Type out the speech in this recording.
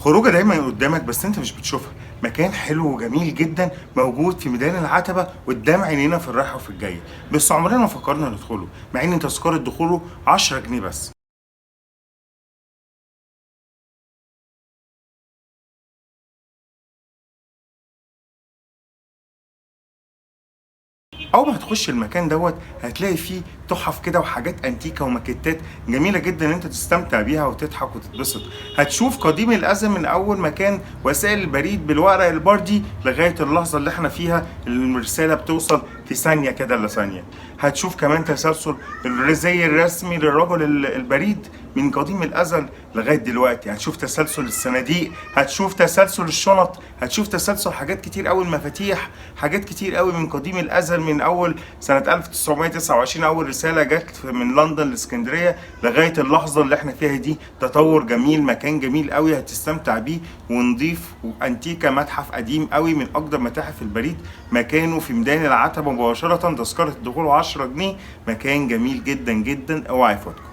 خروجه دايما قدامك بس انت مش بتشوفها. مكان حلو وجميل جدا موجود في ميدان العتبة قدام عينينا في الرايحة وفي الجاية، بس عمرنا ما فكرنا ندخله مع ان تذكرة دخوله 10 جنيه بس. اول ما هتخش المكان دوت هتلاقي فيه تحف كده وحاجات انتيكه وماكيتات جميله جدا ان انت تستمتع بيها وتضحك وتتبسط. هتشوف قديم الازل من اول ما كان وسائل البريد بالورق البردي لغايه اللحظه اللي احنا فيها الرساله بتوصل في ثانيه كده الا ثانيه. هتشوف كمان تسلسل زي الرسمي للرجل البريد من قديم الازل لغايه دلوقتي. هتشوف تسلسل الصناديق، هتشوف تسلسل الشنط، هتشوف تسلسل حاجات كتير قوي، المفاتيح، حاجات كتير قوي من قديم الازل من اول سنه 1929 اول رساله جت من لندن لاسكندريه لغايه اللحظه اللي احنا فيها دي. تطور جميل، مكان جميل قوي هتستمتع بيه ونضيف وانتيكا، متحف قديم قوي من اقدم متاحف البريد، مكانه في ميدان العتبه مباشره، تذكره الدخول 10 جنيه. مكان جميل جدا جدا، اوعى يفوتكم.